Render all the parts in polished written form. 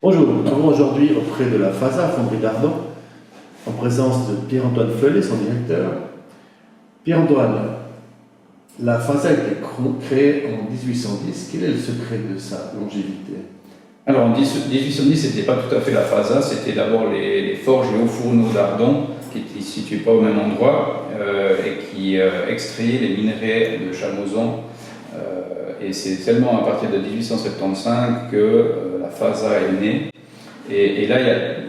Bonjour, nous nous trouvons aujourd'hui auprès de la FASA, Fonderie d'Ardon, en présence de Pierre-Antoine Feulet, son directeur. Pierre-Antoine, la FASA a été créée en 1810. Quel est le secret de sa longévité? Alors en 1810, c'était pas tout à fait la FASA, c'était d'abord les forges et hauts fourneaux d'Ardon, qui étaient situés pas au même endroit, et qui extrayaient les minerais de Chamoson. Et c'est seulement à partir de 1875 que la FASA est née. Et là,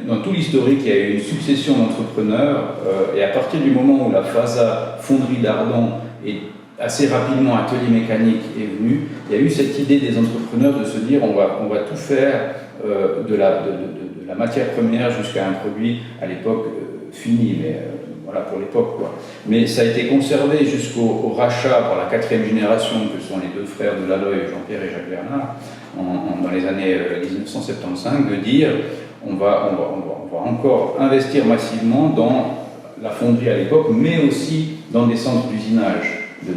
dans tout l'historique, il y a eu une succession d'entrepreneurs. Et à partir du moment où la FASA, Fonderie d'Ardon, et assez rapidement Atelier Mécanique est venue, il y a eu cette idée des entrepreneurs de se dire on va tout faire de la matière première jusqu'à un produit à l'époque fini, mais voilà pour l'époque quoi. Mais ça a été conservé jusqu'au rachat par la 4e génération que sont les deux frères de Laloy, Jean-Pierre et Jacques Bernard, dans les années 1975, de dire on va encore investir massivement dans la fonderie à l'époque, mais aussi dans des centres d'usinage de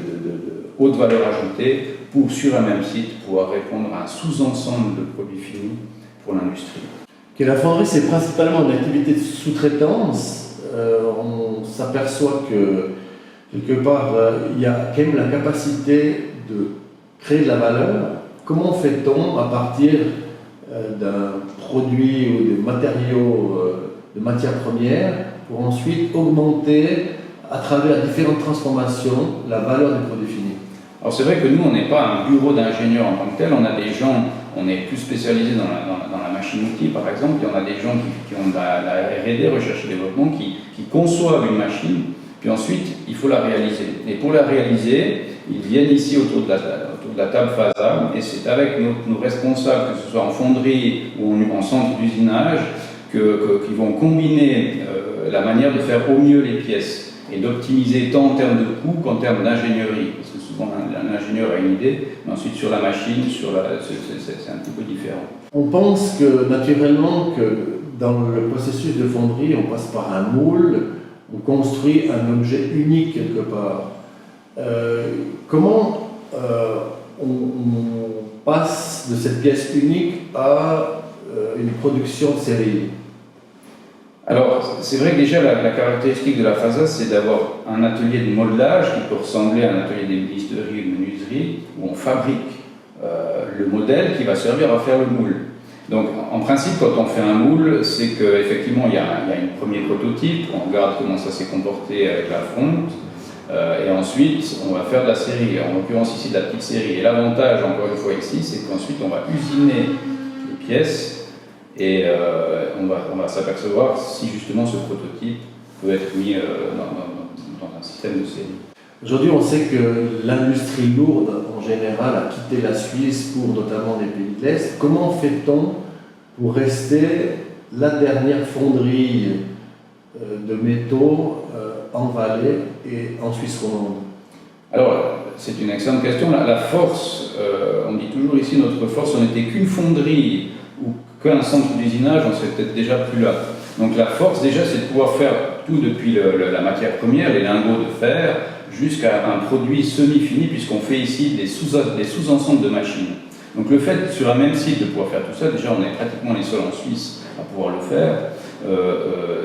haute valeur ajoutée pour, sur un même site, pouvoir répondre à un sous-ensemble de produits finis pour l'industrie. La fonderie, c'est principalement une activité de sous-traitance. On s'aperçoit que, quelque part, il y a quand même la capacité de créer de la valeur. Comment fait-on à partir d'un produit ou des matériaux de matières premières pour ensuite augmenter à travers différentes transformations la valeur des produits finis? Alors c'est vrai que nous, on n'est pas un bureau d'ingénieurs en tant que tel, on a des gens, on est plus spécialisé dans la machine-outil par exemple, et on a des gens qui ont de la R&D, recherche et développement, qui conçoivent une machine, puis ensuite il faut la réaliser. Et pour la réaliser, ils viennent ici autour de la table FASA, et c'est avec nos responsables, que ce soit en fonderie ou en centre d'usinage, qu'ils vont combiner la manière de faire au mieux les pièces et d'optimiser tant en termes de coût qu'en termes d'ingénierie. Parce que souvent l'ingénieur a une idée, mais ensuite sur la machine, c'est un petit peu différent. On pense que naturellement que dans le processus de fonderie, on passe par un moule, on construit un objet unique quelque part. Comment on passe de cette pièce unique à une production de série? Alors, c'est vrai que déjà la caractéristique de la FASA, c'est d'avoir un atelier de modelage qui peut ressembler à un atelier d'ébénisterie ou de menuiserie, où on fabrique le modèle qui va servir à faire le moule. Donc, en principe, quand on fait un moule, c'est qu'effectivement, il y a un premier prototype, on regarde comment ça s'est comporté avec la fonte, et ensuite, on va faire de la série, en l'occurrence ici de la petite série. Et l'avantage, encore une fois ici, c'est qu'ensuite, on va usiner les pièces, et on va s'apercevoir si justement ce prototype peut être mis dans un système de série. Aujourd'hui, on sait que l'industrie lourde, en général, a quitté la Suisse pour notamment les pays de l'Est. Comment fait-on pour rester la dernière fonderie de métaux en Valais et en Suisse romande? Alors, c'est une excellente question. La force, on dit toujours ici, notre force, on n'était qu'une fonderie ou qu'un centre d'usinage, on serait peut-être déjà plus là. Donc la force déjà, c'est de pouvoir faire tout depuis la matière première, les lingots de fer, jusqu'à un produit semi-fini, puisqu'on fait ici des sous-ensembles de machines. Donc le fait, sur un même site, de pouvoir faire tout ça, déjà on est pratiquement les seuls en Suisse à pouvoir le faire,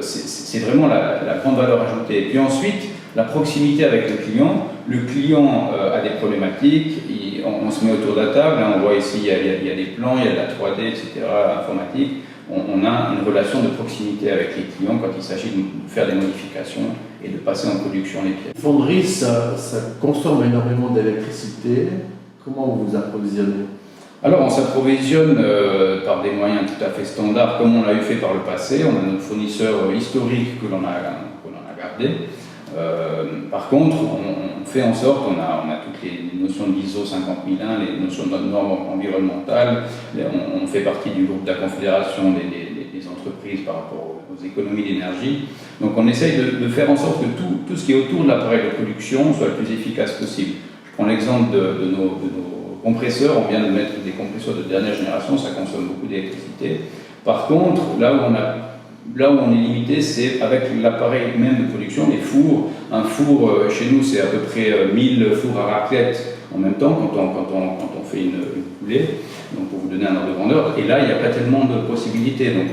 c'est vraiment la grande valeur ajoutée. Et puis ensuite, la proximité avec le client. Le client a des problématiques, on se met autour de la table, hein, on voit ici, il y a des plans, il y a de la 3D, etc., informatique. On a une relation de proximité avec les clients quand il s'agit de faire des modifications et de passer en production les pièces. Fonderie, ça consomme énormément d'électricité. Comment vous vous approvisionnez? Alors on s'approvisionne par des moyens tout à fait standards, comme on l'a eu fait par le passé. On a nos fournisseurs historiques que l'on a gardés. Par contre, on fait en sorte, on a toutes les notions d'ISO 50001, les notions de normes environnementales, on fait partie du groupe de la Confédération des entreprises par rapport aux économies d'énergie. Donc on essaye de faire en sorte que tout ce qui est autour de l'appareil de production soit le plus efficace possible. Je prends l'exemple de nos compresseurs, on vient de mettre des compresseurs de dernière génération, ça consomme beaucoup d'électricité. Par contre, là où on est limité, c'est avec l'appareil même de production, les fours. Un four, chez nous, c'est à peu près 1000 fours à raclette en même temps quand on fait une coulée, donc pour vous donner un ordre de grandeur. Et là, il n'y a pas tellement de possibilités. Donc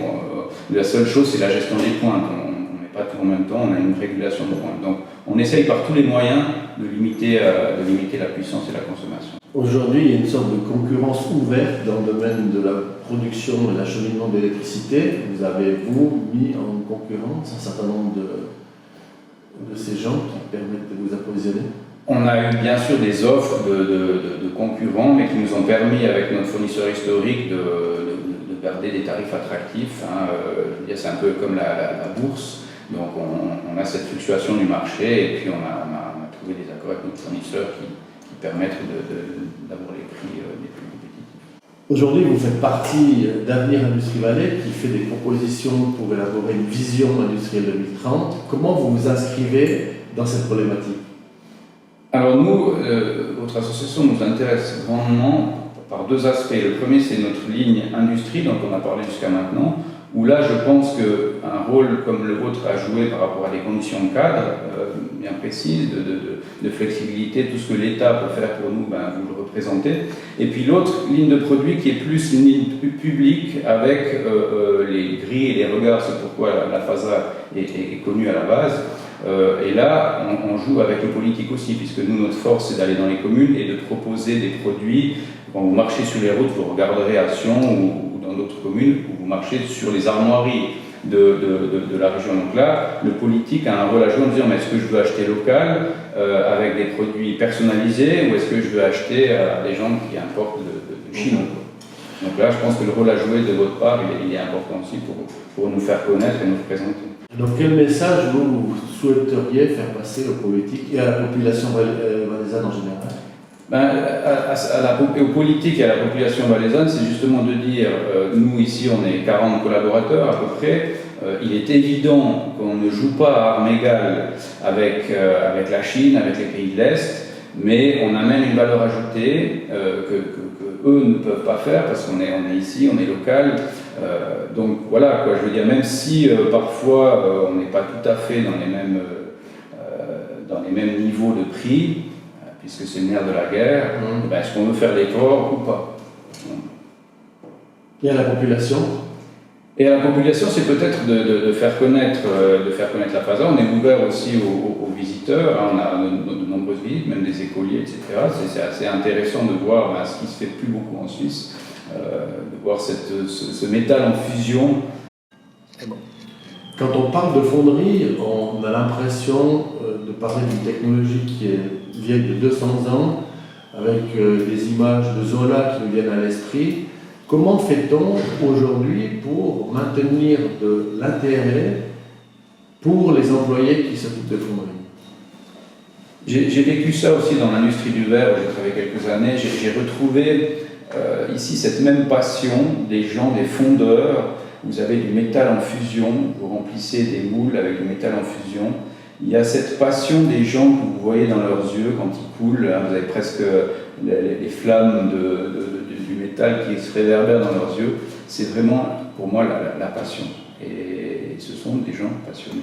la seule chose, c'est la gestion des pointes. On ne met pas tout en même temps, on a une régulation de pointes. Donc on essaye par tous les moyens de limiter la puissance et la consommation. Aujourd'hui, il y a une sorte de concurrence ouverte dans le domaine de la production et l'acheminement d'électricité. Vous avez, vous, mis en concurrence un certain nombre de ces gens qui permettent de vous approvisionner? On a eu bien sûr des offres de concurrents, mais qui nous ont permis, avec notre fournisseur historique, de garder des tarifs attractifs. C'est un peu comme la bourse. Donc on a cette fluctuation du marché et puis on a trouvé des accords avec nos fournisseurs qui permettent d'avoir les prix les plus compétitifs. Aujourd'hui, vous faites partie d'Avenir Industrie Valais qui fait des propositions pour élaborer une vision industrielle 2030. Comment vous vous inscrivez dans cette problématique? Alors nous, votre association nous intéresse grandement par deux aspects. Le premier, c'est notre ligne industrie dont on a parlé jusqu'à maintenant, où là, je pense qu'un rôle comme le vôtre a joué par rapport à des conditions de cadre bien précises, de flexibilité, tout ce que l'État peut faire pour nous, vous le représentez. Et puis l'autre ligne de produit qui est plus une ligne publique avec les grilles et les regards, c'est pourquoi la FASA est connue à la base. Et là, on joue avec le politique aussi, puisque nous, notre force, c'est d'aller dans les communes et de proposer des produits. Quand vous marchez sur les routes, vous regarderez à Sion ou dans d'autres communes, où vous marchez sur les armoiries de la région. Donc là, le politique a un rôle à jouer en disant, mais est-ce que je veux acheter local, avec des produits personnalisés, ou est-ce que je veux acheter à des gens qui importent de Chine? Donc là, je pense que le rôle à jouer de votre part, il est important aussi pour nous faire connaître et nous présenter. Donc quel message vous souhaiteriez faire passer aux politiques et à la population valaisanne en général? Aux politiques et à la population valaisanne, c'est justement de dire, nous ici on est 40 collaborateurs à peu près, il est évident qu'on ne joue pas à armes égales avec la Chine, avec les pays de l'Est, mais on amène une valeur ajoutée que eux ne peuvent pas faire parce qu'on est ici, on est local. Donc voilà, quoi, je veux dire, même si parfois on n'est pas tout à fait dans les mêmes niveaux de prix, puisque c'est le nerf de la guerre, est-ce qu'on veut faire l'effort ou pas? Et à la population? Et à la population, c'est peut-être de faire connaître la FASA. On est ouvert aussi aux visiteurs, on a de nombreuses visites, même des écoliers, etc. C'est assez intéressant de voir ce qui se fait plus beaucoup en Suisse, de voir ce métal en fusion. Quand on parle de fonderie, on a l'impression de parler d'une technologie qui est vieille de 200 ans, avec des images de Zola qui nous viennent à l'esprit. Comment fait-on aujourd'hui pour maintenir de l'intérêt pour les employés qui s'occupent de fonderie? J'ai vécu ça aussi dans l'industrie du verre, où j'ai travaillé quelques années. J'ai retrouvé ici cette même passion des gens, des fondeurs. Vous avez du métal en fusion, vous remplissez des moules avec du métal en fusion. Il y a cette passion des gens que vous voyez dans leurs yeux quand ils coulent. Vous avez presque les flammes du métal qui se réverbèrent dans leurs yeux. C'est vraiment, pour moi, la passion. Et ce sont des gens passionnés.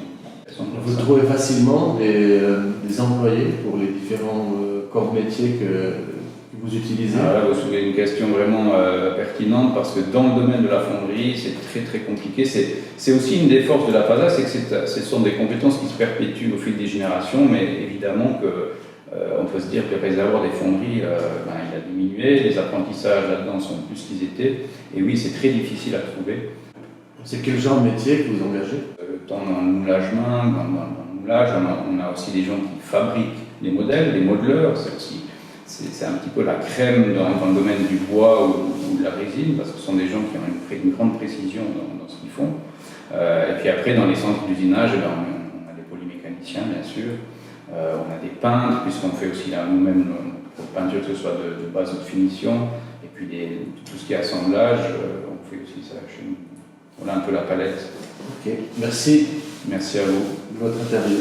Vous trouvez facilement des employés pour les différents corps métiers que vous utilisez? Là, vous soulevez une question vraiment pertinente, parce que dans le domaine de la fonderie, c'est très très compliqué. C'est aussi une des forces de la FASA, c'est que ce sont des compétences qui se perpétuent au fil des générations, mais évidemment on peut se dire que le réservoir des fonderies, il a diminué, les apprentissages là-dedans sont plus qu'ils étaient, et oui, c'est très difficile à trouver. C'est quel genre de métier que vous engagez? Dans le moulage main, dans le moulage, on a aussi des gens qui fabriquent les modèles, les modeleurs, c'est un petit peu la crème dans le domaine du bois ou de la résine, parce que ce sont des gens qui ont une grande précision dans ce qu'ils font. Et puis après, dans les centres d'usinage, on a des polymécaniciens, bien sûr. On a des peintres, puisqu'on fait aussi nous-mêmes notre peinture, que ce soit de base ou de finition. Et puis tout ce qui est assemblage, on fait aussi ça chez nous. Voilà un peu la palette. Ok, merci. Merci à vous. De votre interview.